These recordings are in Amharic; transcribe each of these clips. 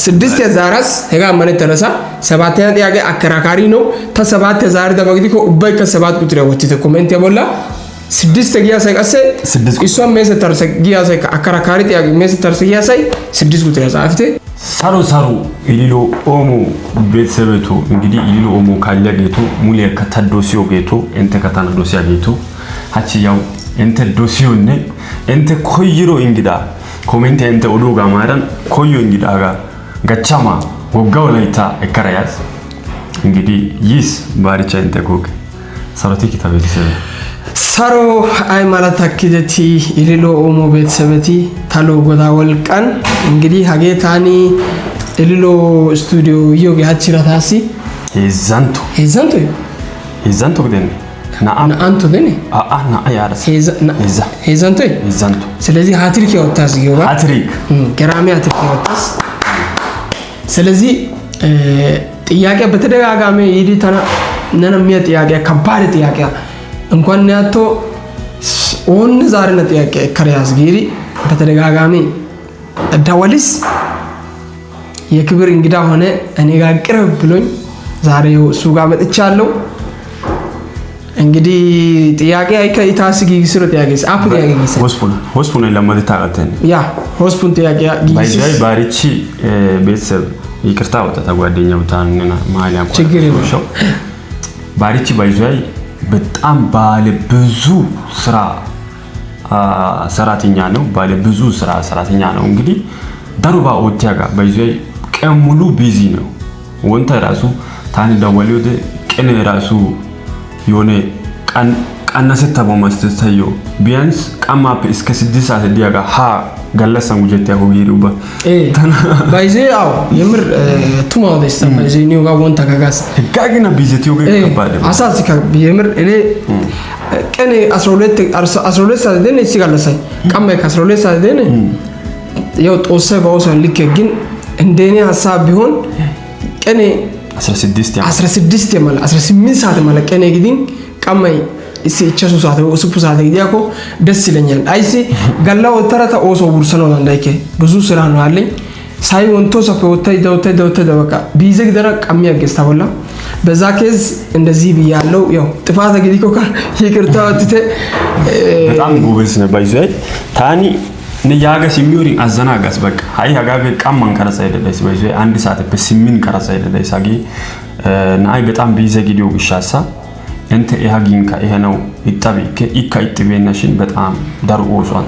ስድስት የዛራስ ሄጋ ማን ተረሳ ሰባተኛ ጥያቄ አከራካሪ ነው ተሰባት የዛር ደማግዲኮ ኡባይ ከሰባት ቁጥር ወጥተ ኮሜንት ያሞላ ስድስት ጊያ ሳይቀሰ እሷም መሰተር ጊያ ሳይ አከራካሪ ጥያቄ መሰተር ጊያ ሳይ ስድስት ቁጥር ያጻፍተ ሳሩ ኢሊሎ ኦሞ ቤተሰበቱ እንግዲህ ኢሊሎ ኦሞ ካለ ጌቱ ሙሌ ከተዶሲዮ ጌቱ እንተ ከተና ዶሲያ ጌቱ አቺ ያው እንተ ዶሲዮነ እንተ ኮይሮ እንግዳ ኮሜንት እንተ ኦዶ ጋማራን ኮዮ እንግዳ ጋ ገቻማ ወጋው ላይታ እከራያስ እንግዲህ ይስ ባሪቻ እንተ ጎግ ሰሮቲ ከተበተሰበ ሰሮ አይ ማለት አክደቲ ኢሊሎ ኦሞ ቤተሰበቲ ታሎ ጎዳ ወልቀን እንግዲህ ሀጌታኒ ኢሊሎ ስቱዲዮ ይዮግ ያቺራታሲ ሄዛንቶ ገደነ ናአን አንቶ ደነ አአና አያራስ ሄዛንቶ ስለዚህ ሃትሪክ ያወጣስ ይገባ ሃትሪክ ገራሚ ሃትሪክ ያወጣስ ስለዚህ ጥያቄ በተደጋጋሚ ይዲታና ነነሚያ ጥያቄ ከባድ ጥያቄ እንኳን ያቶ ኦን ዛሬና ጥያቄ ከሪያስ ጊሪ በተደጋጋሚ ዳወልስ የክብር እንግዳ ሆነ እኔ ጋር ቅርብ ብሎኝ ዛሬው እሱ ጋር መጥቻለሁ እንግዲህ ጥያቄ አይከይታስ ጊግስሮ ጥያቄስ አፕ ጥያቄ ሆስፑና ለማለት ታቀተን ያ ሆስፑን ጥያቄ ጊግስ ባይዛይ ባሪቺ ቤተሰብ ይቅርታ ወጣታ ጓደኛው ታንና ማሊያ ችግር ነው ባሪቺ ባይዛይ በጣም ባለ ብዙ ስራ ሰራተኛ ነው ባለ ብዙ ስራ ሰራተኛ ነው እንግዲህ ዳሩባ ኦቲያጋ ባይዛይ ቀን ሙሉ ቢዚ ነው ወንታ ራሱ ታን ደወለው ቀን ራሱ የሆነ ቀነሰተው ማስተታዮ ቢያንስ ቀማፕ እስከ 6 ሰዓት ዲያጋ ሀ ገለሰን ውጀት ያው ይሩባ ባይዜ አው የምር ቱማው ደስታ ባይዜ ነው ጋር ወንታ ጋጋስ ጋግና ቢዘቲው ገባደ አሳስካ የምር እኔ ቀኔ 12 ሰዓት ደነ ሲጋለሰን ቀማይ ከ12 ሰዓት ደነ ያው ጦሰ ባውሰን ልክ ግን እንደኔ ሐሳብ ቢሆን ቀኔ 16 ማለት 18 ሰዓት ማለት ቀኔ ግዲን ቀማይ እቺ ሰዓት ሱፑ ሰዓት ጊዜያኮ ደስ ይለኛል አይሲ ጋላው ተራታ ኦሶ ቡርሰኖ እንዳይከ ብዙ ስራ ነው አለኝ ሳይ ወንቶ ሰፈውታይ ደውተ በቃ ቢዘግ ደራ ቀሚያ ገስታ ወላ በዛ ኬዝ እንደዚህ ቢያለው ያው ጥፋት ግዲኮ ይቅርታ ወጥተ በጣም ጎበዝ ነው ባይዘይ ታኒ ንያጋስ የሚወሪ አዘናጋስ በቃ አይ ሀጋገ ቀማን ቀረጻ አይደለስ ባይዘይ አንድ ሰዓት በ8 ቀረጻ አይደለስ አጊ ናይ በጣም ቢዘግዲው ግሻሳ እንተ ያጊንካ ይሄነው ይጣብከ ይካይጥበነሽን በጣም ዳርኦሷን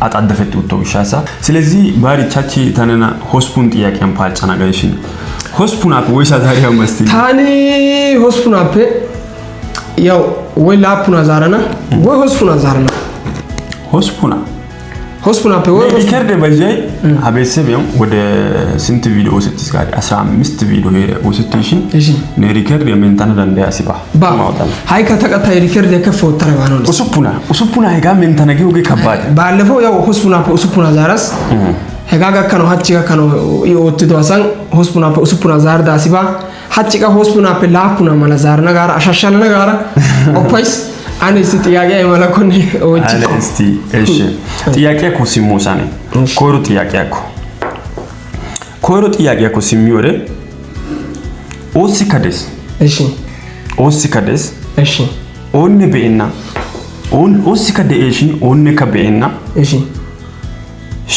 አጣደፈት ወጥቶ ግሻሳ ስለዚህ ባሪቻቺ ተነና ሆስፑን ጥያቄን ፓልጫና ጋይሽን ሆስፑን አፕ ወይሳ ዛሬው መስቲ ታኒ ሆስፑን አፕ ያው ወይ ላፑና ዛራና ወይ ሆስፑና ዛራና ሆስፑና አፕ ወይ ሪከርድ ባይዘይ አቤሰብ ያው ወደ ስንት ቪዲዮ ስትስ ጋር 15 ቪዲዮ ወስትሽን ነው ሪከርድ የመንታና ደንዳ ያሲባ ማውጣት ሃይ ከተቀጣይ ሪከርድ የከፈው ተረባ ነው ኡሱፑና ሄጋ መንታና ጊው ገከባድ ባለፈው ያው ሆስፑና ዛራስ ሄጋ ጋከነው ሀቺ ጋከነው ይወጥቶ አሳን ሆስፑና ዛር ዳሲባ ሀቺ ጋ ሆስፑና አፕ ላፑና ማለት ዛርና ጋር አሻሻና ጋር ኦፓይስ አንስ ጥያቄ አይመለኮን ወጭ አለስቲ እሺ ጥያቄ እኮ ሲሞሳኔ ኮሮ ጥያቄ እኮ ሲሚወረ ኦሲካደስ እሺ ኦን በእና ኦሲካደሽን ኦን ከበእና እሺ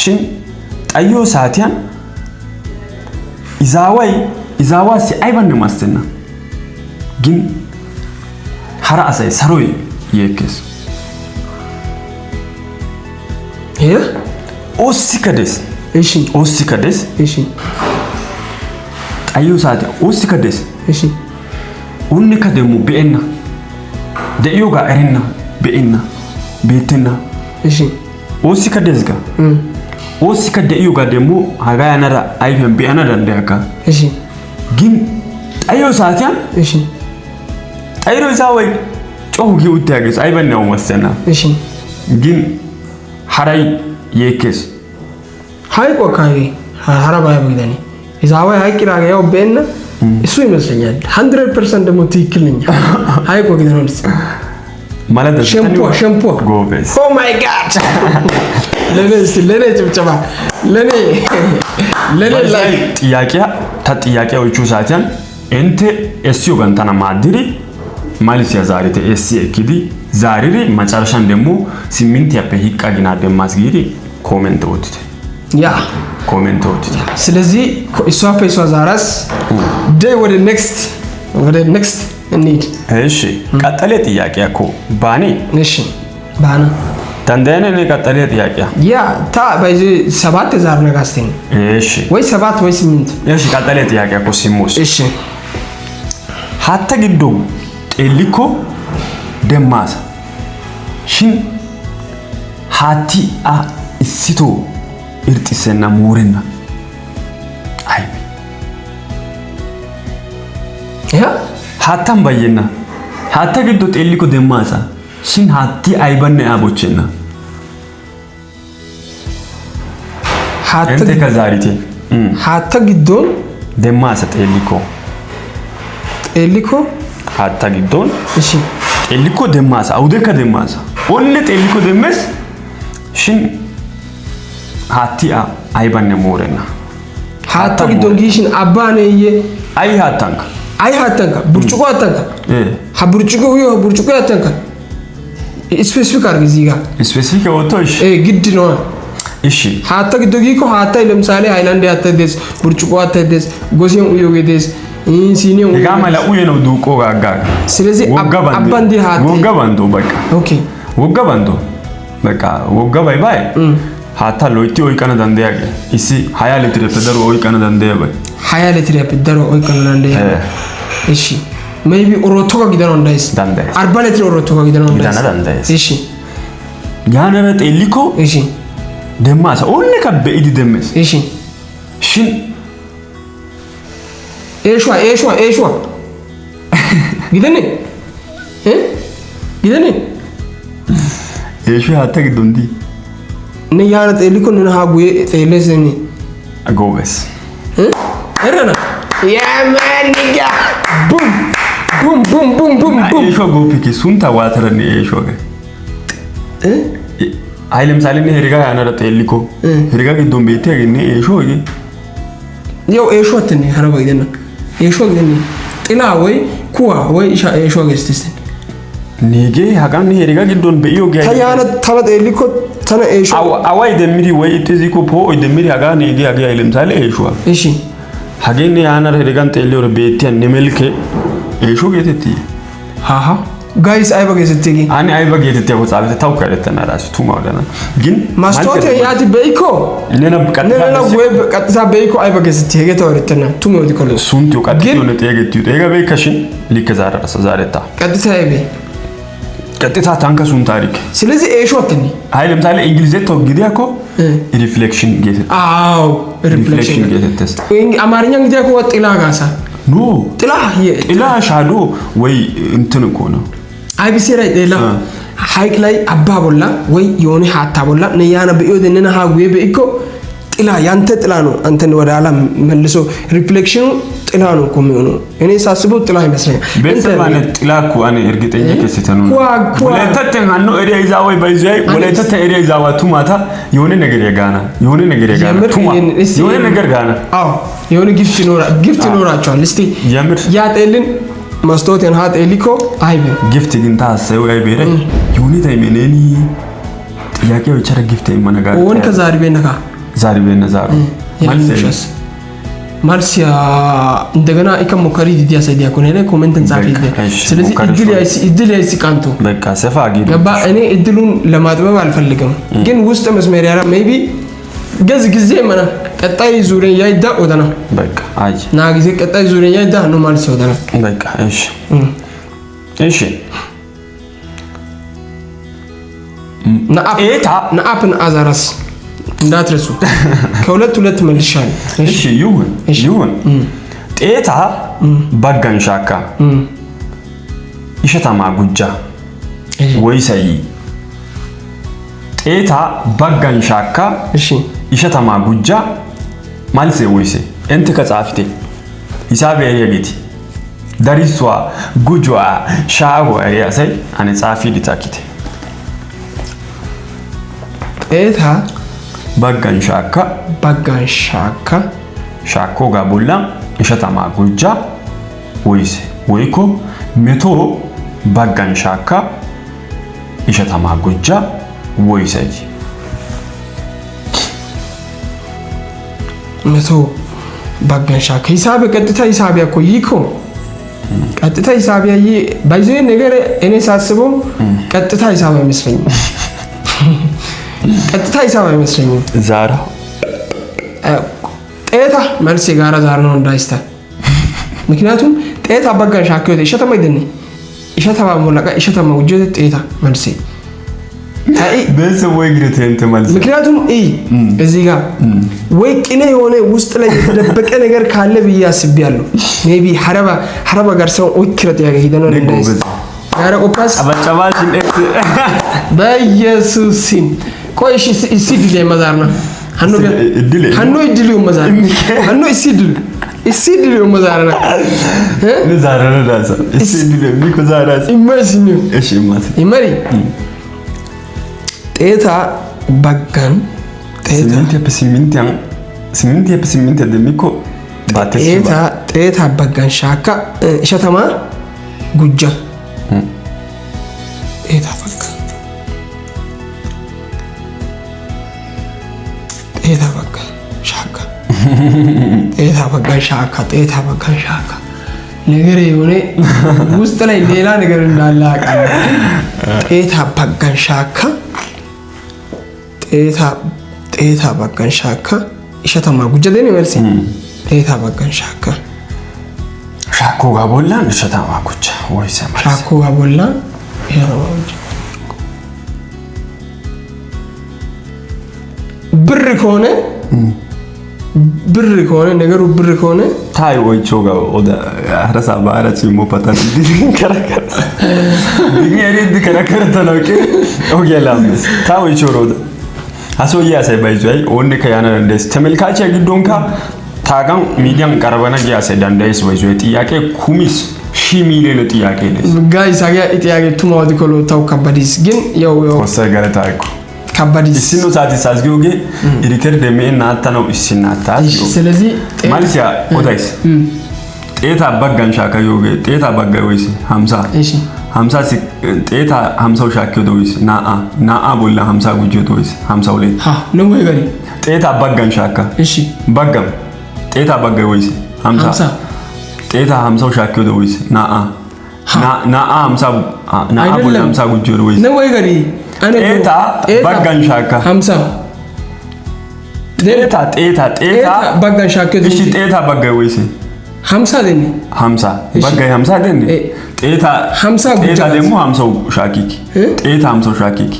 ሽን ጣዮ ሳቲያን ኢዛዋሲ አይባን ማስተና ግን ሐራአሳይ ሰሮይ የከስ ኦሲካደስ እሺ ጣዩ ሳት ኦሲካደስ እሺ ኡንከ ደሙ በእና ደዮጋ አረና በእና ቤትና እሺ ኦሲካደስ ጋ ኦሲካደዮጋ ደሙ ሃጋያናራ አይፈን በእና ደንዳካ እሺ ግን ጣዩ ሳቲያን እሺ አይሮ ዛወይ ጮህ ይውታገስ አይበናው መሰና እሺ ግን ሐራይ የከስ ሃይ ቆካይ ሐራባይ በግዳኒ ዛወይ ሃይ ቂራጋ ያው በእና እሱ ይመስለኛል 100% ደግሞ ትክክል ነኝ ሃይ ቆግዳኖስ ማለት ሸምፖ ጎበዝ ኦ ማይ ጋድ ለኔ ጭብጨባ ለኔ ላይ ጥያቄዎቹ ሳይሆን እንት እሲዮ ገንተና ማድሪ ማለት ያዛሪተ እሲ እኪዲ ዛሪሪ መጨረሻን ደግሞ ሲሚንት ያፔ ሂቃጊና ደማስጊሪ ኮሜንት ወጥት ያ ኮሜንት ወጥት ስለዚህ እሷ ፔሷ ዛራስ ዴይ ወደ ኔክስት እንሂድ። እሺ ቀጠለ ጥያቄ እኮ ባኔ እሺ ባና ተንደነ ነው ቀጠለ ጥያቄ ያ ታ ባይዚ 7 ዛር ነጋስተኝ እሺ ወይ 7 ወይ 8 እሺ ቀጠለ ጥያቄ እኮ ሲሞስ እሺ ሀተ ግዶ ጤሊኮ ደማሳ ሽን ሃቲ አ እሲቶ እርጥሰና ሞረና አይ ያ ሃታም ባየና ሃታ ግዶ ጤሊኮ ደማሳ ሽን ሃቲ አይበነ አቦቸና ሃተ ከዛሪቴ ሃታ ግዶን ደማሳ ጤሊኮ ሃታ ግዶን እሺ ጤሊኮ ደማሳ አውደከ ደማሳ ኦለ ጤሊኮ ደመስ ሽን ሃቲ አይበነ ሞረና ሃታ ግዶን ጊሽን አባነየ አይ ሃታንካ ብርጭቆ አታንካ ብርጭቆ አታንካ ስፔሲፊክ አርግ እዚህ ጋር ስፔሲፊክ ወጥቶሽ ግድ ነው። እሺ ሃታ ግዶ ጊኮ ሃታ ለምሳሌ ሃይላንድ ያተደስ ብርጭቆ አተደስ ጎሴን uyogedes ሲኒው ጋማላ uye ነው ዱቆ ጋጋ ስለዚህ አባንዲ ሃታ ወገባንዶ በቃ ኦኬ ወገባንዶ በቃ ወገባይ ባይ ሃታ ሎይቲ ኦይቀነ ዳንደያገ እሲ 20 ሊትር ተደሮ ኦይቀነ ዳንደያበ 20 ሊትር ተደሮ ኦይቀነ ዳንደያበ እሺ ሜቢ ኦሮቶጋ ጊዳኖ እንዳይስ 40 ሊትር ኦሮቶጋ ጊዳኖ እንዳይስ እሺ ያነረ ጤሊኮ እሺ ደማሳ ኦለ ከበኢዲ ደመስ እሺ ሽን ኤሽዋ ጊደኔ ኤሽዋ ሃታ ግዶንዲ ነያነ ጤሊኮ ነና ሃጉዬ ጤሌስኒ አጎበስ እረና ያማንጋ ቡም ኤሽዋ ጎፒኪ ሱንታ ዋተረኒ ኤሽዋ አይ ለምሳሌ ነው ሄሪጋ ያነረ ጤሊኮ ሄሪጋ ግዶን ቤቴ ያገኘ ኤሽዋ ያው ኤሽዋ ተኒ ሀረባ ይደና ኤሽዋ ግን ጥላ ወይ ኩዋ ወይ ኤሽዋ ገስተስ ኔጌ ሀጋን ሄሪጋ ግዶን በኢዮ ጋ ታያነ ታለ ጤሊኮ ተነ ኤሽዋ አዋይ ደምሪ ወይ ኢትዚኮ ፖ ደምሪ ሀጋ ኔጌ ሀጋ ለምሳሌ ኤሽዋ እሺ ሀገን ያነረ ሄሪጋን ጤሊዮ ቤቴ ነመልከ ኤሽዋ ገተቲ ሃሃ ጋይስ አይባ ገዘተጊ አኒ አይባ ገዘተ ወጻብተ ታውከለተና ራስ ቱማውደና ግን ማስቶቴ ያቲ በኢኮ ለና ቀጥታ በኢኮ አይባ ገዘተ ሄገተ ወርተና ቱማውዲ ኮለ ሱንቲው ቀጥታ ነው ተገቲው ተገ በከሽን ሊከዛራ ዛሬታ ቀጥታ አይቤ ቀጥታ ታንከ ሱን ታሪክ ስለዚህ ኤሾትኒ አይ ለምሳሌ እንግሊዘት ወግዲያኮ ሪፍሌክሽን ገዘተ አው ሪፍሌክሽን ገዘተስ አማርኛ እንግዲያኮ ወጥላ ጋሳ ኖ ጥላ ሻዶ ወይ እንትን እኮ ነው አይቢሲ ላይ ጤላ ሃይቅ ላይ አባቦላ ወይ የሆነ ሃታ ቦላ ነያና በኢዮደነና ሃጉዬ በኢኮ ጥላ ያንተ ጥላ ነው አንተን ወደ ዓለም መልሶ ሪፍሌክሽኑ ጥላ ነው እኮ የሚሆነው እኔ ሳስበው ጥላ ይመስለኛል በሰማነ ጥላ እኮ እኔ እርግጠኛ ከስተኑ ወለተተ ሃኖ ኤሪያ ይዛ ወይ ባይዛይ ወለተተ ኤሪያ ይዛ ዋቱ ማታ የሆነ ነገር የጋና ቱማ የሆነ ነገር ጋና አዎ የሆነ ጊፍት ይኖራቸዋል እስቲ ያጤልን ማስቶቴን ሃት ኤሊኮ አይቤ ጊፍት ግን ታሰው አይቤ ላይ የሆነ ታይሜኔኒ ጥያቄው ቸረ ጊፍት ይመነጋር ወን ከዛሪ ቤነካ ዛሪ ቤነዛሩ ማርሲያ እንደገና ኢከሞከሪ ዲዲያ ሰዲያ ኮኔ ኮሜንት እንጻፊ ስለዚህ እድል ያይሲ ቃንቶ በቃ ሰፋ አጊ ገባ እኔ እድሉን ለማጥበብ አልፈልግም ግን ውስጥ መስመር ያራ ሜቢ ገዝ ጊዜ ማና ቀጣይ ዙሪያ ያይዳ ወደና በቃ አይ ና ጊዜ ቀጣይ ዙሪያ ያይዳ ነው ማለት ወደና በቃ እሺ ናአፕን አዛራስ እንዳትረሱ ከሁለት መልሻል እሺ ይሁን ጤታ ባጋን ሻካ ይሸታማ ጉጃ ወይሰይ ጤታ ባጋን ሻካ እሺ ይሸታማ ጉጃ ማልሴ ወይሴ እንት ከጻፍቴ ሂሳብ ያየጊቲ ዳሪሷ ጉጇ ሻው ያሳይ አነ ጻፊ ዲታኪቴ ጤታ baggan shaakka shaakoo gaa bolla ishatamaa gujja woyse woyko metoo baggan shaakka ishatamaa gujja woyse metoo baggan shaakka ሂሳብ ቀጥታ ሂሳብ ያኮ ይኮ ቀጥታ ሂሳብ ያይ ባይዘይ ነገር እኔ ሳስበው ቀጥታ ሂሳብ አይመስለኝም ቀጥታ ሂሳብ አይመስለኝም ዛራ ጤታ መልስ ጋራ ዛራ ነው እንዳይስታ ምክንያቱም ጤታ baggan shaakka ወደ እሸተማ ይደነ እሸተማ ሞላቃ እሸተማ ወጀደ ጤታ መልስ አይ በሰው ግሬት እንት መልስ ምክንያቱም እዚህ ጋር ወይ ቅኔ የሆነ ውስጥ ላይ የተደበቀ ነገር ካለ ብዬ አስቤያለሁ ሜቢ ሐረባ ጋር ሰው ኦክረት ያገሂደነ እንደዚህ ጋራ ኦፓስ አባጫባሽ እንት በኢየሱስም ቆይሽ ሲድል የመዛርና ሀኖ ይድል የመዛር ሀኖ ሲድል የመዛርና ለዛራና ዳሳ ሲድል ቢኮ ዛራስ ኢማጂን እሺ ማለት ኢማሪ ጤታ baggan siminti demiko ጤታ baggan shaakka ishatamaa gujja ጤታ baggan shaakka ነገር የሆነ ውስጥ ላይ ሌላ ነገር እንዳለ አውቃለሁ ጤታ baggan shaakka ጤታ baggan shaakka ishatamaa gujja deene መልሲ ጤታ baggan shaakka shaakoo gaa bollaan ishatamaa gujja woyse shaakoo gaa bollaan ብር ከሆነ ነገሩ ብር ከሆነ ታይ ወይቾ ጋር ወደ አራሳ ባራች ሞፓታን ከራከረ ከራከረ ተናውቂ ኦጌላምስ ታይ ወይቾ ሮዳ አሶያ ሳይ ባይዟይ ወንድ ከያና እንደስ ተመልካች ያግዶንካ ታጋም ሚዲያን ቀርበና ያሰ ዳንዳይስ ባይዟይ ጥያቄ ኩሚስ ሺ ሚሊዮን ጥያቄ ነው ጋይስ አያ ጥያቄ ቱማው ዲኮሎ ታው ካባዲስ ግን ያው ወሰ ገረታይኩ ካባዲስ ሲኖ ሳቲስ አዝጊውጌ ሪከርድ ደሜና አታነው እስናታ ስለዚህ ማልሲያ ኦዳይስ ጤታ baggan shaakka yoge ጤታ bagga ወይስ 50 እሺ 50 ጤታ 50 shaakka ወይስ ናአ ቦላ 50 ጉጆ ወይስ 52 ነው ወይ ጋሪ ጤታ baggan shaakka እሺ bagam ጤታ bagga ወይስ 50 ጤታ 50 shaakka ወይስ ናአ 50 ናአ ቦላ 50 ጉጆ ወይስ ነው ወይ ጋሪ ጤታ baggan shaakka 50 ጤታ baggan shaakka እሺ ጤታ bagga ወይስ 50 ደኒ 50 bagay 50 ደኒ ጤታ 50 ጤታ ደግሞ 50 ሻኪኪ ጤታ 50 ሻኪኪ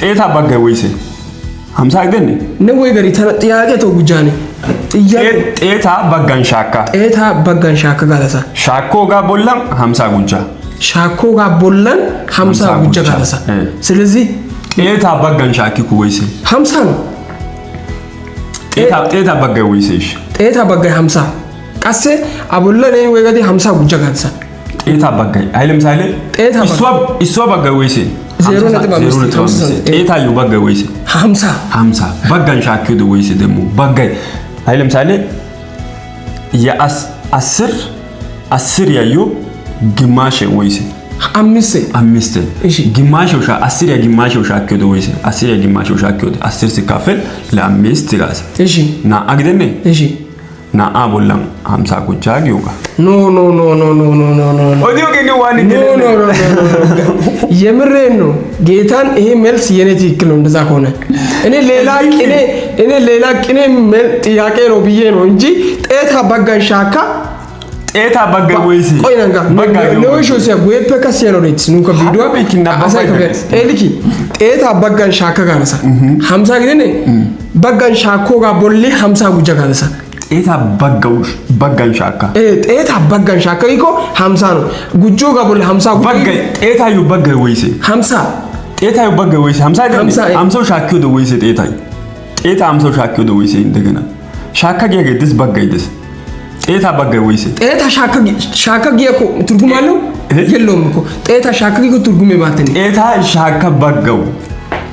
ጤታ bagay ወይስ 50 ደኒ ነው ወይ ጋሪ ጥያቄ ተው ጉጃኔ ጥያቄ ጤታ baggan shaakka ጋለሳ ሻኮ ጋ ቦላን 50 ጉጃ ሻኮ ጋ ቦላን 50 ጉጃ ጋለሳ ስለዚህ ጤታ baggan shakiኩ ወይስ 50 ነው ጤታ bagay ወይስ ጤታ bagay 50 ቀሴ አቦለኔ ወይ ጋዲ 50 ጉጃ ጋለሳ ጤታ bagay አይ ለምሳሌ እሷ bagay ወይስ 0.5 ጤታ ዩ bagay ወይስ 50 baggan shakiዱ ወይስ ደግሞ bagay አይ ለምሳሌ የ10 ያዩ ግማሽ ወይስ 5 እሺ ግማሽ ወሻ 10 ግማሽ ወሻ ከዶ ወይስ 10 ግማሽ ወሻ ከዶ 10 ሲካፈል ለ5 ይላል እሺ ና አግደነ እሺ ና አቦላን 50 ጉጃ ጊዮጋ ኖ ኦዲዮ ገኒ ዋን የምሬን ነው ጌታን ይሄ መልስ የኔ ትክክል ነው እንደዛ ከሆነ እኔ ሌላ ቅኔ ጥያቄ ነው ብዬ ነው እንጂ ጤታ baggan shaakka ጤታ bagay ወይስ ቆይናንጋ ነው ሾሲያ ጉየፔ ከሲያኖሪትስ ኑካ ቪዲዮ አሳይ ኤሊኪ ጤታ baggan shaakka ጋነሳ 50 ግዴ baggan shaakko ጋ ቦሊ 50 ጉጃ ጋነሳ ጤታ baggan shaakka ጤታ baggan shaakka ይኮ 50 ነው ጉጆ ጋ ቦሊ 50 bagay ጤታ ዩ bagay ወይስ 50 ጤታ ዩ bagay ወይስ 50 shaakko ዶ ወይስ ጤታ 50 shaakko ዶ ወይስ እንደገና shaakka ገገድስ bagay ደስ ጤታ bagay ወይስ ጤታ shaakka ጊያኮ ትርጉም አለው የለውም እኮ ጤታ shaakka ጊኮ ትርጉም የማተን ጤታ shaakka baggaው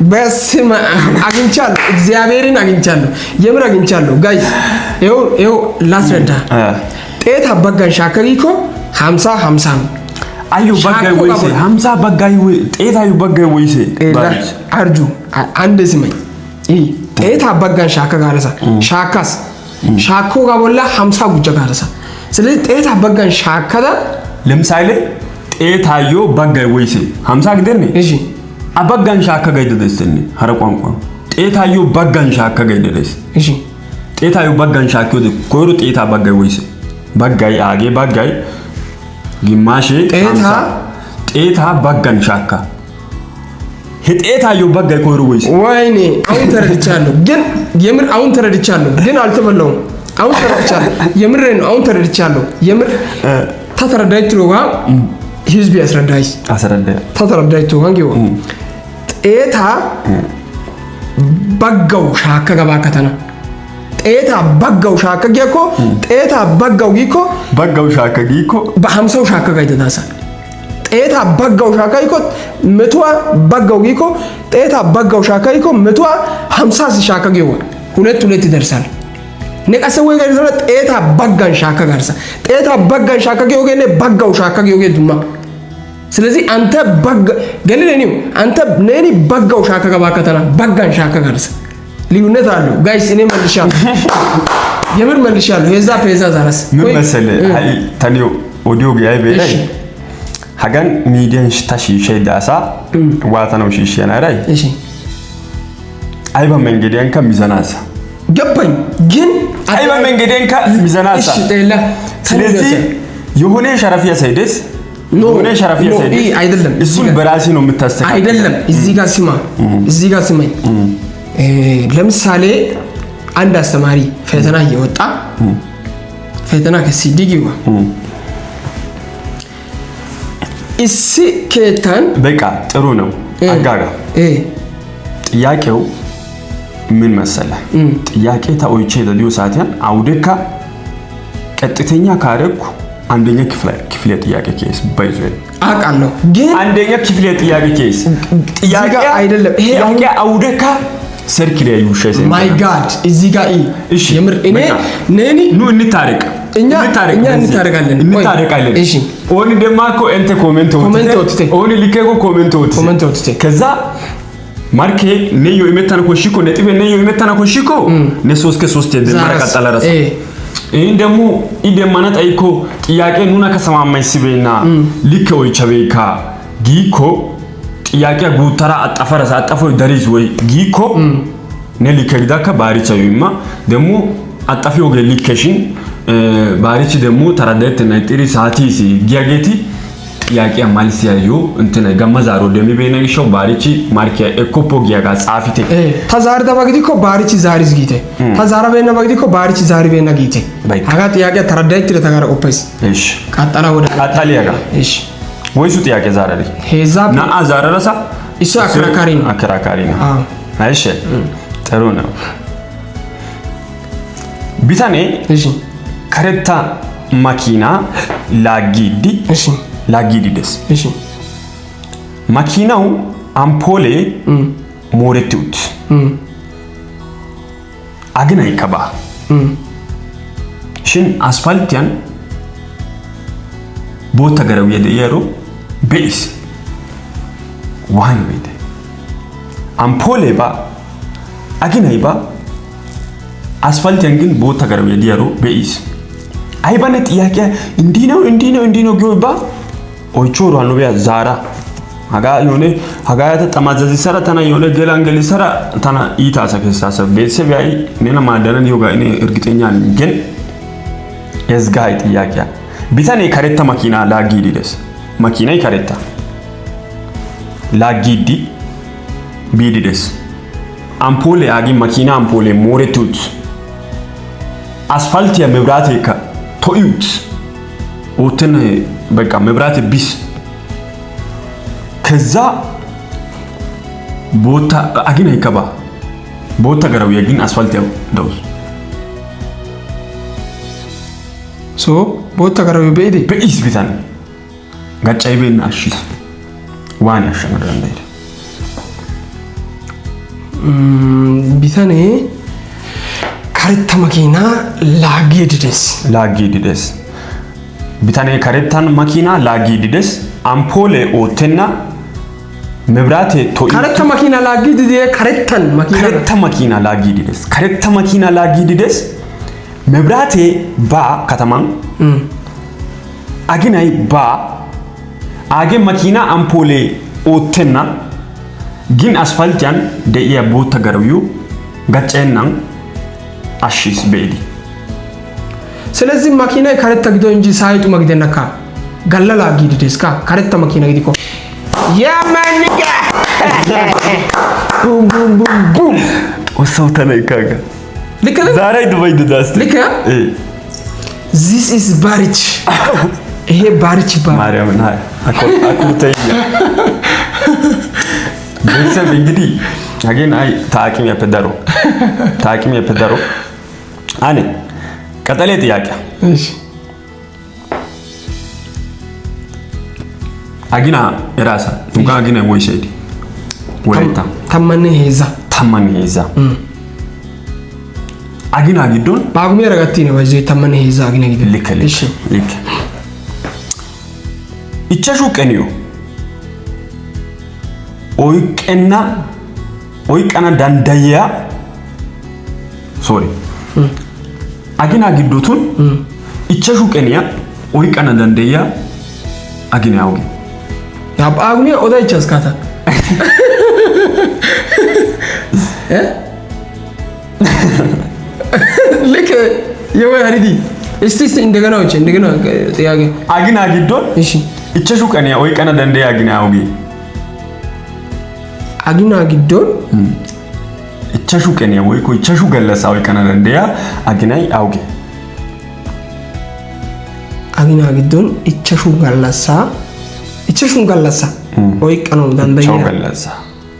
በስመ አብ አግኝቻለሁ። እግዚአብሔርን አግኝቻለሁ። የምር አግኝቻለሁ። ጋይስ ይኸው ላስረዳ። ጤት አበጋን ሻከሪኮ 50 ነው። አዩ በጋይ ወይሴ 50 በጋይ ጤት አዩ በጋይ ወይሴ አርጁ አንድ ስመኝ ጤት አበጋን ሻከ ጋረሳ ሻካስ ሻኮ ጋቦላ 50 ጉጀ ጋረሳ ስለዚህ ጤት አበጋን ሻከዳ ለምሳሌ ጤት አዩ በጋይ ወይሴ 50 ግደን እሺ አበጋን ሻከ ጋይደደስኒ ሀረ ቋንቋ ጤት አዩ በጋን ሻከ ጋይደደስ እሺ ጤት አዩ በጋን ሻከ ኮሩ ጤት አበጋይ ወይሴ በጋይ አጌ በጋይ ግማሽ ጤታ በጋን ሻካ ጤታ አዩ በጋይ ኮሩ ወይሴ ወይኔ አሁን ተረድቻለሁ። ግን የምር አሁን ተረድቻለሁ። ግን አልተበላውም። አሁን ተረድቻለሁ። የምር ነው። አሁን ተረድቻለሁ። የምር ተተረዳይቱ ጋ ህዝብ ያስረዳይስ ተተረዳይቱ ጋንጊው ጤታ በጋው ሻካ ገባ ከተና ጤታ በጋው ሻካ ጊኮ ጤታ በጋው ጊኮ በጋው ሻካ ጊኮ በ50 ሻካ ጋር ይደዳሳ ጤታ በጋው ሻካ ጊኮ መቷ በጋው ጊኮ ጤታ በጋው ሻካ ጊኮ መቷ 50 ሻካ ጊው ሁለት ይደርሳል። ነቀሰ ወይ ጋር ይሰራ ጤታ በጋን ሻካ ጋርሳ ጤታ በጋን ሻካ ጊው ገነ በጋው ሻካ ጊው ገዱማ ስለዚህ አንተ በጋ ገለኔው አንተ ነኒ በጋው ሻካ ገባ ከተና በጋን ሻካ ጋርሳ ልዩነት አለው ጋይስ። እኔ መልሻለሁ። የምር መልሻለሁ። የዛ ፔዛ ዛራስ ምን መሰለ አይ ታኒዮ ኦዲዮ ጋይ በላይ ሀገን ሚዲያን ሽታሽ ሸይዳሳ ዋታናው ሽሽና ራይ እሺ አይባ መንገዴን ከሚዘናሳ ገባኝ። ግን አይባ መንገዴን ከሚዘናሳ እሺ ተላ ስለዚህ የሆነ ሸረፊያ ሳይደስ የሆነ ሸረፊያ ሳይደስ አይደለም እሱን በራሲ ነው የምታስተካክለው አይደለም። እዚህ ጋር ስማኝ ለምሳሌ አንድ አስተማሪ ፈተና እየወጣ ፈተና ከሲዲጊው እሺ ከታን በቃ ጥሩ ነው አጋጋ ጥያቄው ምን መሰለ ጥያቄ ታውቼ ለዲዮ ሳቲያን አውደካ ቀጥተኛ ካረኩ አንደኛ ክፍለ ጥያቄ ኬስ ባይዘ አቃለሁ። ግን አንደኛ ክፍለ ጥያቄ ኬስ ጥያቄ አይደለም ይሄ አውደካ ሰርክል ያዩ ሸይሰ ማይ ጋድ እዚህ ጋር እሺ የምር እኔ ነኒ ኑ እንታረቅ እኛ እንታረቃለን። እሺ ኦን ደማኮ እንተ ኮሜንት ወጥተ ኦን ሊከኮ ኮሜንት ወጥተ ከዛ ማርኬ ነዮ ይመታና ኮሽኮ ነጥብ ነዮ ይመታና ኮሽኮ ነሶስከ 3 ደማራ ቀጣላ ራስ ይሄን ደሞ ኢደማና ጠይኮ ጥያቄ ኑና ከሰማማኝ ሲበና ሊከው ይቸበይካ ጊኮ ጥያቄ ጉተራ አጣፈረስ አጣፈው ደሪዝ ወይ ጊኮ ነሊከግዳከ ባሪቻዩማ ደሞ አጣፊው ገሊከሽን ባሪች ደሞ ተራዳይት ነጥሪ ሳቲሲ ጊያጌቲ ጥያቄ ማልስ ያዩ እንተነ ገመዛሮ ደሚ በነግሾ ባሪች ማርኪያ ኤኮፖ ጊያጋ ጻፊቴ ታዛር ደባግዲኮ ባሪች ዛሪዝ ጊቴ ታዛራ በእና ባግዲኮ ባሪች ዛሪ በእና ጊቴ አጋ ጥያቄ ተራዳይት ለተጋራ ኦፕስ እሺ ቃጣላ ወደ ቃጣሊ ያጋ እሺ ወይሱ ጥያቄ ዛራሪ ሄዛብ ና አዛራራሳ እሱ አከራካሪ ነው አይሽ ጥሩ ነው ቢታኔ እሺ ከረታ ማኪና ላጊዲ ደስ እሺ ማኪናው አምፖሌ ሞሬቱት አግናይ ከባ ሽን አስፋልቲያን ቦታ ገረው የደየሩ ቤስ ዋን ቤት አምፖሌ ባ አግናይ ባ አስፋልቲያን ግን ቦታ ገረው የደየሩ ቤስ አይባነ ጥያቄ እንዲነው ግባ ኦቾሮ አንቢያ ዛራ አጋ የሆነ አጋ ተጠማዘዝ ሰራ ተና የሆነ ገላንገል ሰራ ተና ኢታሳ ከሳሰ ቤተሰብ ያይ ኔና ማደረን ይወጋ እኔ እርግጠኛ ነኝ። ግን የዝጋይ ጥያቄ ቢታኔ ካሬታ ማኪና ላጊዲ ደስ ማኪና ካሬታ ላጊዲ ቢዲ ደስ አምፖሌ አጊ ማኪና አምፖሌ ሞሬቱት አስፋልት የመብራት ይካ ቶዩት ወተን በቃ መብራት ቢስ ከዛ ቦታ አግና ይከባ ቦታ ገራው የግን አስፋልት ያው ደውስ ሶ ቦታ ገራው በኢስ ቢታን ጋጫይ በእና አሽስ ዋን ያሸመረ እንዳይደ bitane karetta makina laaggiidides bitane karettan makina laaggiidides ampole oottenna mebrate to karetta makina laaggiidide karetta makina laaggiidides mebrate ba kataman aginay ba age makina ampole oottenna gin asfaltian de'iya boota garawiyu gacceennan ashis beedi ስለዚህ ማኪና ካረታ ግዶ እንጂ ሳይጡ መግደነካ ገለላ ጊዲስካ ካረታ ማኪና ግዲኮ ያማንጋ ቡም ቡም ቡም ቡም ወሰው ተነካጋ ልክ ዛሬ ዱባይ ድዳስ ልክ this is barich ይሄ ባርች ማርያም ና አኩርተኛ ቤተሰብ እንግዲህ አገን አይ ታቂም ያፈዳሮ አኔ ቀጠለ ጥያቄ እሺ አግና የራሳ ቱጋ አግና ወይ ሸዲ ወይታ ተመነ ሄዛ አግና ግዶን ባጉሜ ረጋቲ ነው ወይ ተመነ ሄዛ አግና ግዶን ልክ ይቸሹ ቀኒዮ oyqana dandaya sorry agina giddotun ichashu qeniya oyqana dandaya agina yawge ya agni oda ichaskata ልክ የወይ አሪዲ እስቲ እንደገና ጥያቄ agina giddon እሺ ichashu qeniya oyqana dandaya agina yawge agina giddon ichashu qeniya ወይ ኮ ichashu ገለሳ oyqana dandaya aginay awge agina giddon ichashu gallasa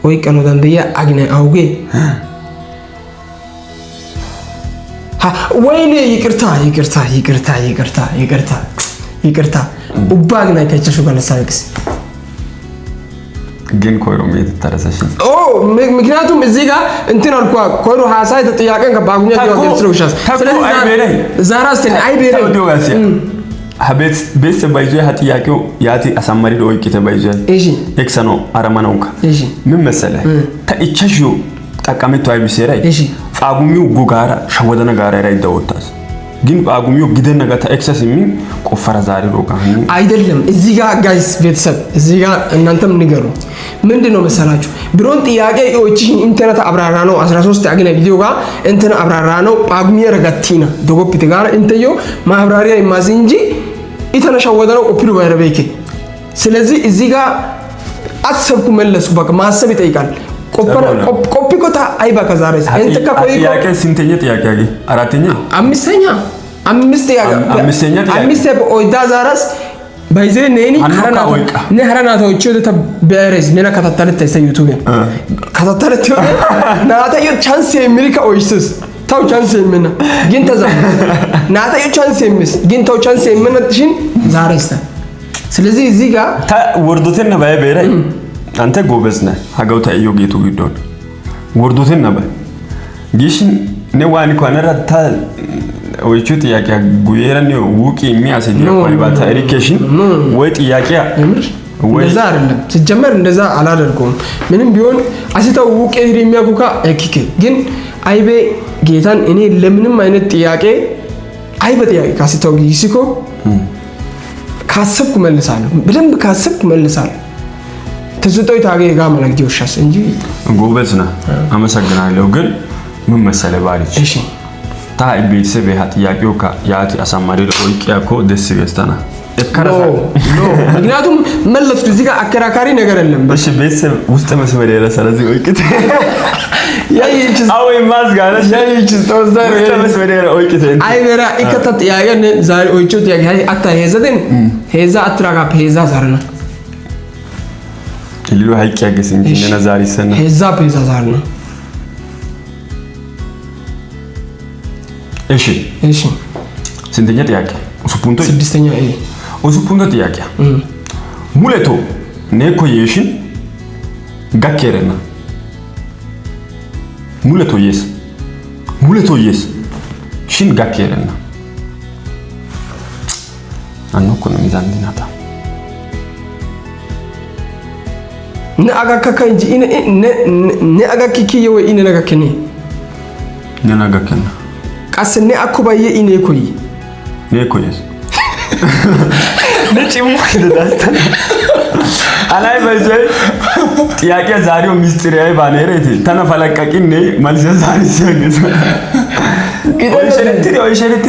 oyqano dandaya aginay awge ha ወይኔ ይቅርታ ኡባ አግናይ ከichashu ገለሳ ወይስ ግን ኮይሮ ሜት ተረሰሽ ምክንያቱም እዚህ ጋር እንትን አልኳ ኮይሮ ሐሳይ ተጥያቀን ከባጉኛ ያገርስሩሻስ ስለዚህ ዛራስን አይቤሬ ሀቤት ቤት ባይዞ ሀጥያቄው ያቲ አሳማሪ ዶይቂተ ባይዞ እሺ ኤክሰኖ አረማናውካ እሺ ምን መሰለ ተኢቸሹ ጠቀመቱ አይብሰራይ እሺ ፋጉሚው ጉጋራ ሸወደነ ጋራ ራይ ደውታስ ግን ፋጉሚው ግደነ ጋታ ኤክሰስ ሚን ቆፈራ ዛሬ ሮካ አይደለም እዚህ ጋር ጋይስ ቤተሰብ እዚህ ጋር እናንተም ንገሩ ምንድነው መሰላችሁ ብሮን ጥያቄ እቺ ኢንተርኔት አብራራ ነው 13 አግነ ቪዲዮ ጋር እንትን አብራራ ነው ፋጉሚ ረጋቲና ዶጎፒት ጋር እንተዮ ማብራሪያ ይማዝ እንጂ ኢተነሻወደ ነው ኦፕሪ ባይረበይከ ስለዚህ እዚህ ጋር አሰብኩ መለስኩ በቃ ማሰብ ይጠይቃል ኮፒ ኮታ አይባ ከዛሬስ እንት ከኮይ ጥያቄ ስንተኛ ጥያቄ አገ አራተኛ አምስተኛ ኦይዳ ዛራስ ባይዘ ነኒ ሀረናቶቹ ተበረስ ነና ከተተለተ ዩቲዩብ ከተተለተ ናታዩ ቻንስ የሚልካ ኦይስስ ታው ቻንስ የሚና ግን ተዛ ናታዩ ቻንስ የሚስ ግን ታው ቻንስ የሚነጥሽን ዛሬስ ስለዚህ እዚህ ጋር ወርዶተን ነው ባይበራይ አንተ ጎበዝ ነህ ሀገው ታየው ጌቱ ቢዶን ወርዶተን ነበር ጊሽን ነዋኒ ኮነራታ ወይቹ ጥያቄ ጉየራኒ ውቂ የሚያሰኝ ቆይ ባታሪኬሽን ወይ ጥያቄ እንደዛ አይደለም ሲጀመር እንደዛ አላደርኩም ምንም ቢሆን አሲታው ውቂ የሚያኩካ እኪክ ግን አይቤ ጌታን እኔ ለምንም አይነት ጥያቄ አይበ ጥያቄ ካሲታው ይስኮ ካሰብኩ መልሳለሁ በደንብ ካሰብኩ መልሳለሁ ተዝጦይ ታገ ጋር ማለግዲውሻስ እንጂ ጎበዝ ነህ አመሰግናለሁ ግን ምን መሰለ ባሪች እሺ ታይ ቤተሰብ ጥያቄው ያቲ አሳማሪ ለኦይቂያኮ ደስ ይስተና እከራሳ ምክንያቱም መለስኩ እዚህ ጋር አከራካሪ ነገር የለም እሺ ቤተሰብ ውስጥ መስመር ያለ ስለዚህ ኦይቂት ያይች አወይ ማዝጋለ ያይች ተወዛረ ውስጥ መስመር ያለ ኦይቂት አይበራ ኢከታት ያገን ዛሬ ኦይቾት ያገ አታ ሄዘደን ሄዛ አትራጋ ሄዛ ዛርና ልዩ ሀይቅ ያገስ እንጂ ነዛሪ ሰና ሄዛ ዛርና እሺ ስንተኛ ጥያቄ ኡሱፑንቶ ስድስተኛ ኡሱፑንቶ ጥያቄ ሙለቶ ኔኮ የሽን ጋኬረና ሙለቶየስ ሽን ጋከለና አንኩ ነው ሚዛን ዲናታ ነአጋከከ እንጂ ነአጋከኪ ወይ ነጋከኒ ነናጋከና ቀስኔ አኩባዬ ኢኔኮይ ነኮይስ ነጭሙ ከዳልታ አላይ በዘይ ጥያቄ ዛሬው ሚስጥሪያዊ ባነሬት ተነፈለቀቂኔ መልስ ዛሬ ሲያገዘ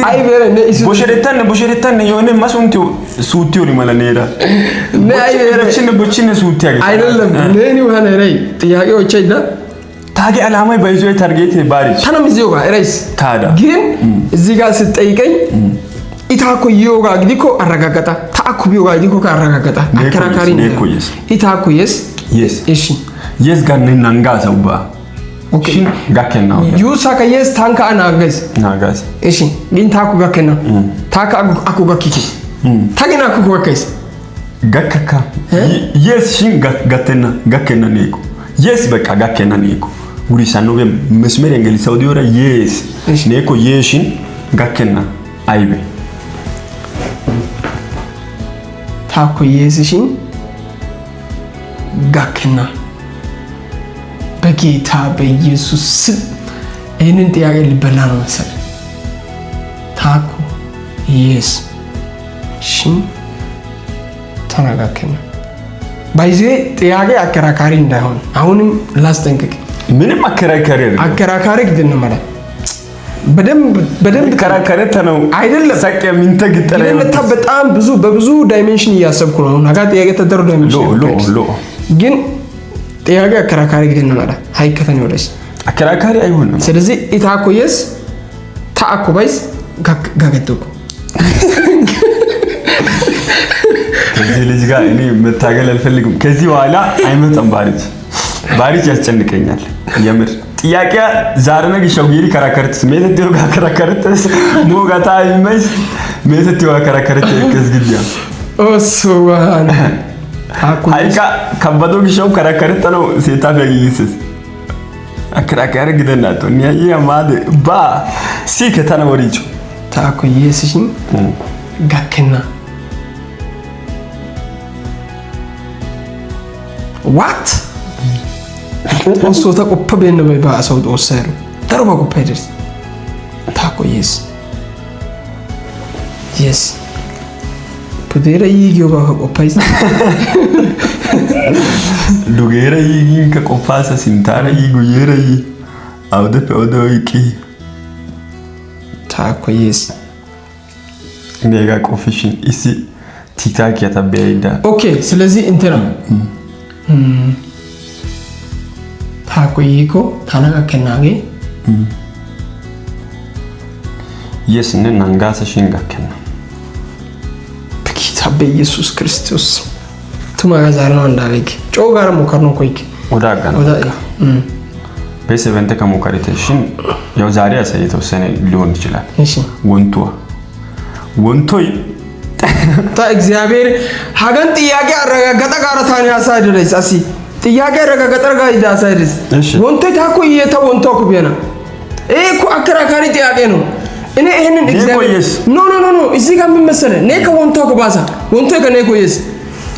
አይ በረ ነይሱ ቦሸረታን የሆነ ማሱንቱ ሱቲው ሊመለኔዳ አይ በረ ቦችን ሱቲ ያገ አይደለም ነኒ ወሃነ ራይ ጥያቄዎች አይዳ ታጌ አላማይ በይዞይ ታርጌት ባሪች ታንም እዚው ጋር ራይስ ታዳ ግን እዚህ ጋር ስትጠይቀኝ ኢታኮ ይዮጋ ግዲኮ አረጋጋታ ታኩ ቢዮጋ ግዲኮ ካረጋጋታ አከራካሪ ነው ኢታኮ yes እሺ yes ጋር ነንጋሰውባ ኦኬ ጋከና ዩሳካ yes ታንካ ናጋስ እሺ ግን ታኩ ጋከና ታካ አኩ ጋኪኪ ታገና አኩ ጋከስ ጋከካ yes ሽን ጋከና ኔኮ yes በቃ ጋከና ኔኮ ጉሪሳኖ መስመር እንግሊዝ ሳውዲ ወራ yes ኔኮ የሽን ጋከና አይቤ ታኮ የስሽን ጋከና በጌታ በኢየሱስ ስም ይህንን ጥያቄ ልበላ ነው መሰለኝ። ታኮ የስ ሽን ተናጋከና ባይዜ ጥያቄ አከራካሪ እንዳይሆን አሁንም ላስጠንቅቅ። ምንም አከራካሪ ግድን ማለት በደንብ ከራከረተ ነው አይደለም። ሰቀ ምንተግጠረ በጣም በብዙ ዳይሜንሽን እያሰብኩ ነው። ናጋ ጥያቄ ተደሩ ዳይሜንሽን ግን ጥያቄ አከራካሪ ግድን ማለት ሃይከተን ወለስ አከራካሪ አይሆንም። ስለዚህ ኢታኮየስ ታአኮባይስ ጋገተኩ ከዚህ ልጅ ጋር እኔ መታገል አልፈልግም። ከዚህ በኋላ አይመጣም። ባሪች ያስጨንቀኛል የምር ጥያቄ ዛሬ ነገ ሸውይሪ ከራከርትስ ሜተቴው ጋር ከራከርትስ ሞጋታ ይመስ ሜተቴው ጋር ከራከርት ከዝግዲያ ኦሱዋን አይካ ከበዶ ግሸው ከራከርት ነው ሴታ ፈጊስስ አከራካሪ ግደናቶ ኒያ ማደ ባ ሲከታና ወሪቹ ታኮ ኢየሱስን ጋከና what ኦሶ ተቆፈ በእነ ባሰው ኦሰሩ ተርባ ቆፈደስ ታኮ yes ፑዴራ ይጊዮ ቆፋይስ ዱጌራ ይጊን ከቆፋሳ ሲንታራ ይጉየራ አውደቂ ታኮ ኔጋ ቆፍሽን እሲ ቲክታክ ያታበይዳ ኦኬ ስለዚህ እንትና ታኮ ይኮ ታናጋከናጌ yes ነንጋሰ ሽንጋከና በጌታ በኢየሱስ ክርስቶስ ተማጋዛራው እንዳለክ ጮጋራ ሞከር ነው ኮይክ ወዳጋና በሰቨንተ ከሞከሪቴሽን ያው ዛሬ ያሳየተው ሰኔ ሊሆን ይችላል። እሺ ወንቶይ ታ እግዚአብሔር ሀገን ጥያቄ አረጋገጠ ጋራታን ያሳደረስ አሲ ጥያቄ አረጋገጠ ጋር ይዳሳደስ ወንቶይ ታኮ ይየታ ወንቶ ኩበና እኮ አከራካሪ ጥያቄ ነው። እኔ ይሄንን እግዚአብሔር ኖ እዚህ ጋር ምን መሰለህ ኔ ከወንቶ ኩባሳ ወንቶ ከኔ ኮይስ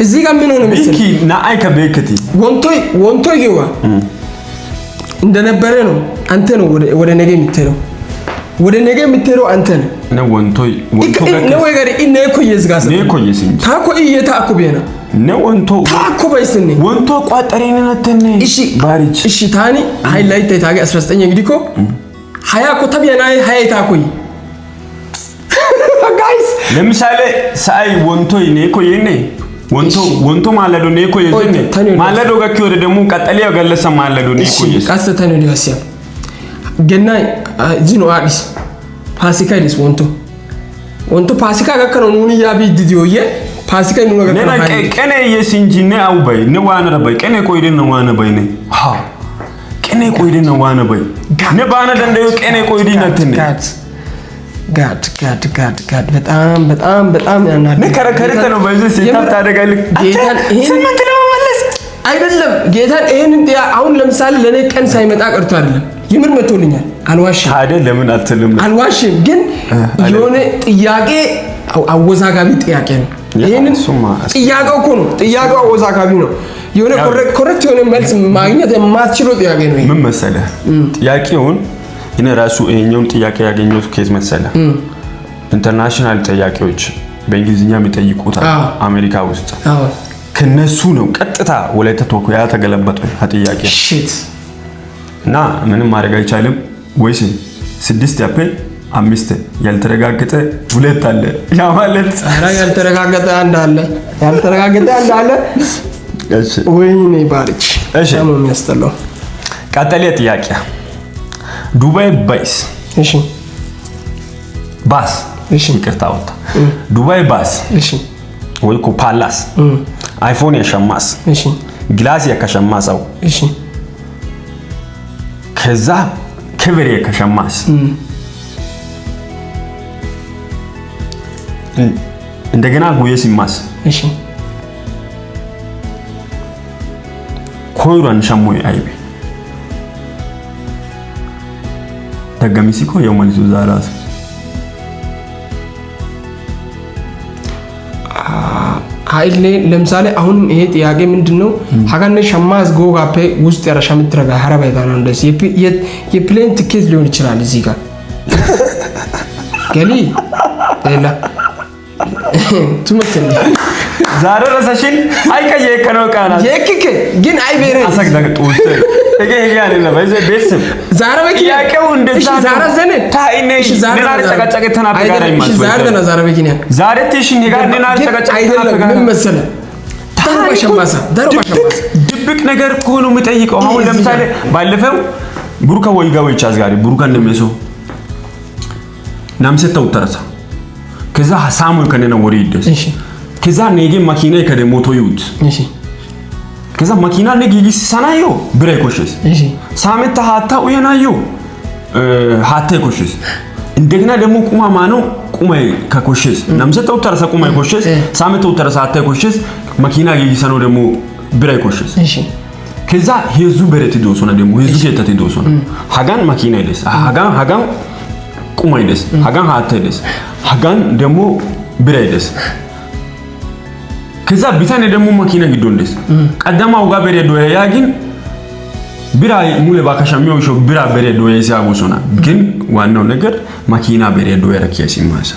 እዚህ ጋር ምን ሆነ መሰለህ እኪ ናአይ ከበከቲ ወንቶይ ይዋ እንደነበረ ነው። አንተ ነው ወደ ነገ የምትሄደው አንተ ነው ወንቶይ ነው ወገሪ እኔ ኮይስ ጋር ታኮ ይየታ ኩበና ነው ወንቶ ታኮ ባይስኔ ወንቶ ቋጠሬን ነተነ ባሪች እሺ ታኒ ሃይላይት ታጋ 19 እንግዲህ ኮ ሃያ ኮ ተብያና ሃያ ታኮይ ጋይስ ለምሳሌ ሳይ ወንቶይ ኔ ኮይኔ ወንቶ ማለዶ ኔ ኮይኔ ማለዶ ጋር ወደ ደሙ ቀጠሊያ ገለሰ ማለዶ ኔ ኮይስ ቀስተነ ዲያሲያ ገና ጂኖ አዲስ ፋሲካ ዲስ ወንቶ ፋሲካ ጋር ነው ኑኒ ያቢ ዲዲዮዬ ፋሲካ ነው ጋር ነው ቀኔ የሲንጂኔ አውባይ ነው ዋና ረባይ ቀኔ ኮይደን ነው ዋና ባይ ነው ቀኔ ኮይደን ነው ዋና ባይ ነው ባና ደንደዩ ቀኔ ኮይዲ ነተነ ጋድ በጣም ያናድ ነከረከረተ ነው ባይዘ ሲታ ታደጋል ጌታን ስምንት ለማመለስ አይደለም ጌታን ይሄንን አሁን ለምሳሌ ለኔ ቀን ሳይመጣ ቀርቶ አይደለም የምር መቶልኛል አልዋሽም አይደል ለምን አትልም አልዋሽም ግን የሆነ ጥያቄ አወዛጋቢ ጥያቄ ነው ይሄንን ጥያቄው እኮ ነው ጥያቄው አወዛጋቢ ነው የሆነ ኮሬክት የሆነ መልስ ማግኘት የማትችለው ጥያቄ ነው ምን መሰለህ ጥያቄውን እኔ ራሱ ይሄኛውን ጥያቄ ያገኘሁት ከየት መሰለህ ኢንተርናሽናል ጥያቄዎች በእንግሊዝኛ የሚጠይቁት አሜሪካ ውስጥ ከነሱ ነው ቀጥታ ወላይታ ቶኮ ያተገለበጠው ጥያቄ ሺት እና ምንም ማድረግ አይቻልም ወይስ 6 ያፔ 5 ያልተረጋገጠ 2 አለ ያ ማለት ያልተረጋገጠ አንድ አለ እሺ ወይኔ ባርች እሺ ነው የሚያስተለው ቀጠለ ጥያቄ ዱባይ ባስ እሺ ባስ እሺ ይቅርታ ወጣ ዱባይ ባስ እሺ ወይ ፓላስ አይፎን ያሸማስ እሺ ግላስ ያከሸማሳው እሺ ከዛ ከበሬ ከሸማስ እንደገና ጉየስ ይማስ እሺ ኮይራን ሸሞይ አይቤ ተገሚሲኮ የሞልዙ ዛራስ አይሌ ለምሳሌ አሁን ይሄ ጥያቄ ምንድነው ሀገነ ሸማስ ጎጋፔ ውስጥ ያረሻ ምትረጋ ሐረባይታና እንደዚህ የፕሌን ቲኬት ሊሆን ይችላል እዚህ ጋር ገሊ ሌላ ትምክል ዛሬ ረሳሽን አይቀየ ከነው ቃና የክክ ግን አይቤሬ አሰግደግ ጡስ ተገያለ ነው በዚህ ቤተሰብ ዛሬ በኪ ያቀው እንደዛ ዛሬ ዘነ ታይነሽ ነናር ጨቀጨቀ ተናገራ ይማስ ዛሬ ደና ዛሬ በኪ ነው ዛሬ ትሽን ይጋር ነናር ጨቀጨቀ ተናገራ ምን መሰለ ዳርባሻማሳ ድብቅ ነገር ኮኑ የሚጠይቀው አሁን ለምሳሌ ባለፈው ቡሩካ ወይጋ ወይቻ አዝጋሪ ቡሩካ እንደሚያሰው ናምሰተው ተረሳ ከዛ ሳሙኤል ከነና ወሬ ይደስ እሺ ከዛ ነጌ ማኪና ከደሞቶ ይውት እሺ ከዛ ማኪና ነጌ ሰናዮ ብሬኮሽስ እሺ ሳመታ ሃታ ወየናዮ ሃታ ኮሽስ እንደገና ደግሞ ቁማ ማኖ ቁማይ ከኮሽስ ናምሰተው ተረሳ ቁማይ ኮሽስ ሳመተው ተረሳ ሃታ ኮሽስ ማኪና ይሰኖ ደግሞ ብሬኮሽስ እሺ ከዛ ሄዙ በረት ዶሶና ደግሞ ሄዙ ከተተ ዶሶና ሃጋን ማኪና ይደስ ሃጋን ቁማይ ይደስ ሃጋን ሃታ ይደስ ሃጋን ደግሞ ብሬደስ ከዛ ቢታኔ ደግሞ ማኪና ግዶንደስ ቀደማው ጋር በሬዶ ያጊን ቢራ ሙለ ባካሻሚው ሾ ቢራ በሬዶ ያሲያጎሶና ግን ዋናው ነገር ማኪና በሬዶ ያረኪያሲ ማሳ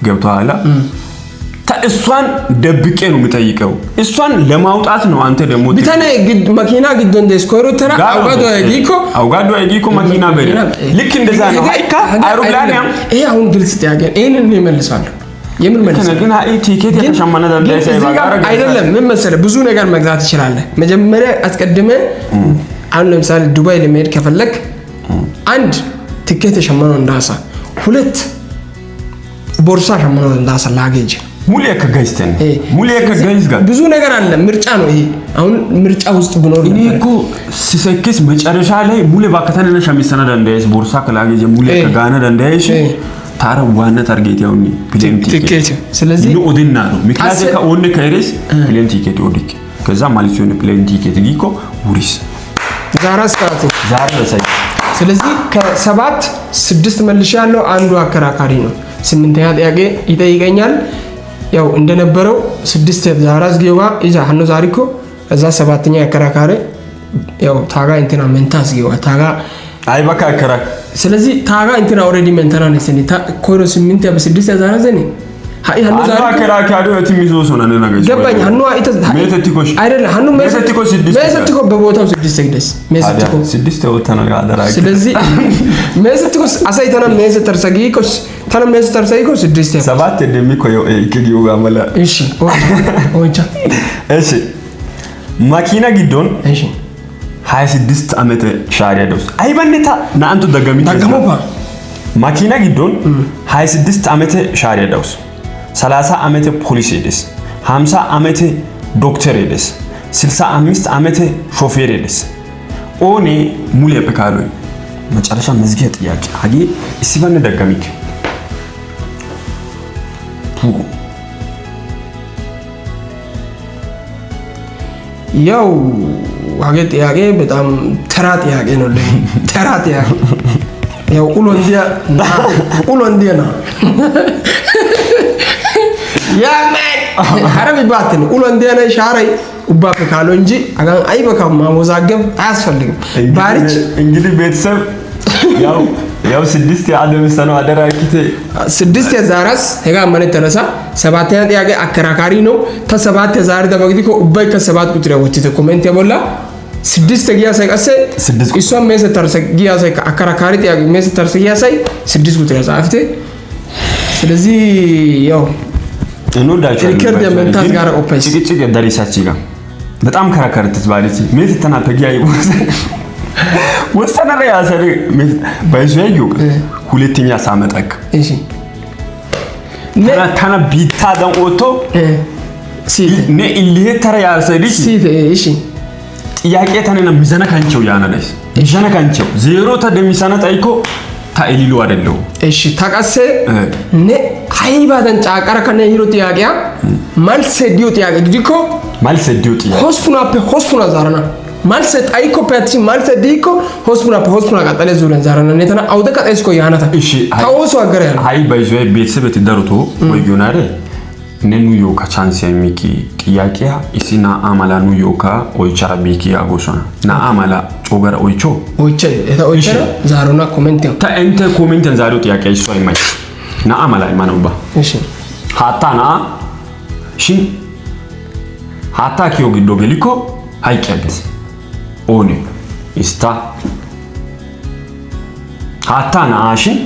ገብቷላ እሷን ደብቄ ነው የምጠይቀው እሷን ለማውጣት ነው አንተ ደግሞ ቢታኔ ማኪና ግዶንደስ ኮሮተራ አውጋዶ ያጊኮ ማኪና በሬ ልክ እንደዛ ነው አይካ አይሮፕላኒያም ይሄ አሁን ግልጽ ጥያቄ እኔን እመልሳለሁ የምን መልስ ግን አይ ቲኬት የተሻማና ዳንዳይሳይ ባጋራ አይደለም ምን መሰለህ ብዙ ነገር መግዛት ይችላል መጀመሪያ አስቀድመ አሁን ለምሳሌ ዱባይ ለመሄድ ከፈለክ አንድ ቲኬት ተሸማና እንዳሳ ሁለት ቦርሳ ሸማና እንዳሳ ላጌጅ ሙሉ ከጋይስተን ሙሉ ከጋይስ ጋር ብዙ ነገር አለ ምርጫ ነው ይሄ አሁን ምርጫ ውስጥ ብኖር እኔ እኮ ሲሰክስ መጨረሻ ላይ ሙሉ ባከታነና ሸሚሰና ዳንዳይስ ቦርሳ ከላጌጅ ሙሉ ከጋና ዳንዳይስ ታራ ዋና ታርጌት ያውኒ ፕሌን ቲኬት ስለዚህ ነው ኦዲና ነው ምክንያት ከኦን ከይሬስ ፕሌን ቲኬት ኦዲክ ከዛ ማሊሲዮን ፕሌን ቲኬት ጊኮ ውሪስ ዛራስካቱ ዛራ ለሳይ ስለዚህ ከ7 6 መልሽ ያለው አንዱ አከራካሪ ነው 8ኛ ጥያቄ ይጠይቀኛል ያው እንደነበረው 6 ዛራስ ጊዮጋ ኢዛ ሀኖ ዛሪኮ ከዛ 7ኛ አከራካሪ ያው ታጋ እንትና መንታስ ጊዮጋ ታጋ አይ በቃ አከራክ ስለዚህ ታጋ እንትና ኦሬዲ መንተና ነሰኒ ታ ኮሮ 8 በ6 ዛራዘኒ ሃይ ሀኖ ዛሪኮ አከራክ ያዶ እትሚዞ ሶና ነናገ ገባኝ ሀኖ አይተ ሜተቲኮሽ አይደለ ሀኖ ሜተቲኮ 6 ሜተቲኮ በቦታው 6 ይደስ ሜተቲኮ 6 ወተና አደራክ ስለዚህ ሜተቲኮ አሳይተና ሜተተርሰጊኮስ ታና ሜተተርሰጊኮ 6 7 እንደሚኮ ይከጊው ጋመላ እሺ ኦንቻ እሺ ማኪና ጊዶን እሺ 26 ዓመት ሻሪያ ደውስ አይበነታ ናንቱ ደገሞባ ማኪና ጊዶን 26 ዓመት ሻሪያ ደውስ 30 ዓመት ፖሊስ ሄደስ 50 ዓመት ዶክተር ሄደስ 65 ዓመት ሾፌር ሄደስ ኦኔ ሙሉ ያበካሉ መጨረሻ መዝጊያ ጥያቄ አጊ እስባነ ደጋሚክ ያው ዋጌ ጥያቄ በጣም ተራ ጥያቄ ነው ለኔ ተራ ጥያቄ ያው ኡሎ እንዲያ ነው ያ ማን አረብ ባትን ኡሎ እንዲያ ነው ሻራይ ኡባከ ካለው እንጂ አጋን አይበካም ማወዛገብ አያስፈልግም ባሪች እንግዲህ ቤተሰብ ያው 6 የአደም ሰነው አደራኪቴ 6 የዛራስ ሄጋ ማን ተነሳ 7ኛ ጥያቄ አከራካሪ ነው ተ7 የዛር ደበግዲኮ ኡባይ ከ7 ቁጥር ወጥቶ ኮሜንት ያሞላ 6 ጊያሳይ ቀሰ 6 እሷ ሜሰ ተርሰ ጊያሳይ አከራካሪ ጥያቄ ሜሰ ተርሰ ጊያሳይ 6 ቁጥር ያጻፍቴ ስለዚህ ያው እንወዳችሁ ሪከርድ የመንታስ ጋር ኦፕን ጭቅጭቅ ደሪሳቺ ጋር በጣም ከራከርትስ ባሊቲ ሜሰ ተናተ ጊያይ ወሰነ ያሰሪ ባይዘዩ ሁለተኛ ሳመጣክ እሺ ታና ቢታ ደን ኦቶ ሲት ነ ኢሊሄ ተራ ያሰሪ ሲት እሺ ጥያቄ ተነና ሚዘነካንቸው ያናለስ ሚዘነካንቸው ዜሮ ተደሚሰና ታይኮ ታኢሊሉ አይደለው እሺ ታቀሰ ነ ሃይባደን ጫቀረ ከነ ሂሮ ጥያቄያ መልስ ዲዮ ጥያቄ ዲኮ መልስ ዲዮ ጥያቄ ሆስፑና ዛራና መልስ ጣይኮ ፓቲ መልስ ዲኮ ሆስፑና ቀጠለ ዙረን ዛራና ነተና አውደ ቀጠይስኮ ያናታ እሺ ታውሶ አገረ ያ ሃይ ባይዞይ ቤተሰበት ደርቶ ወዩናረ ነኑ ዮካ ቻንስ የሚቂ ጥያቄያ ኢሲና አማላ ኑ ዮካ ኦይቻራ ቢኪ አጎሶና ና አማላ ጮገራ ኦይቾ ኦይቻራ ዛሮና ኮሜንት ታ እንተ ኮሜንት ዛሬው ጥያቄ እሱ አይማይ ና አማላ ማነውባ እሺ ሃታና ሽን ሃታ ኪዮ ግዶ ገሊኮ ሃይቀበስ ኦኔ ኢስታ ሃታና አሽን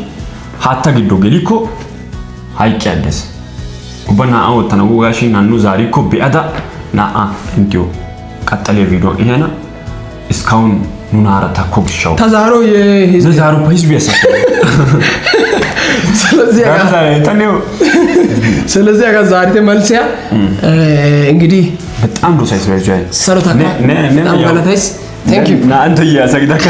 ሃታ ግዶ ገሊኮ ሃይቀበስ ኡበና አውተና ወጋሽን ናኑ ዛሪኮ ቢአዳ ናአ እንቲዮ ቀጠለ ቪዲዮ ይሄና እስካሁን ኑናራ ታኮግሻው ተዛሮ የዛሩ ፓይስ ቢያሳ ስለዚህ አጋ ዛሬ ተመልሲያ እንግዲህ በጣም ዶ ሳይስ ባይጃይ ሰሩታካ ነ በጣም ገለታይስ ቴንክ ዩ ና አንተ ያሳግዳከ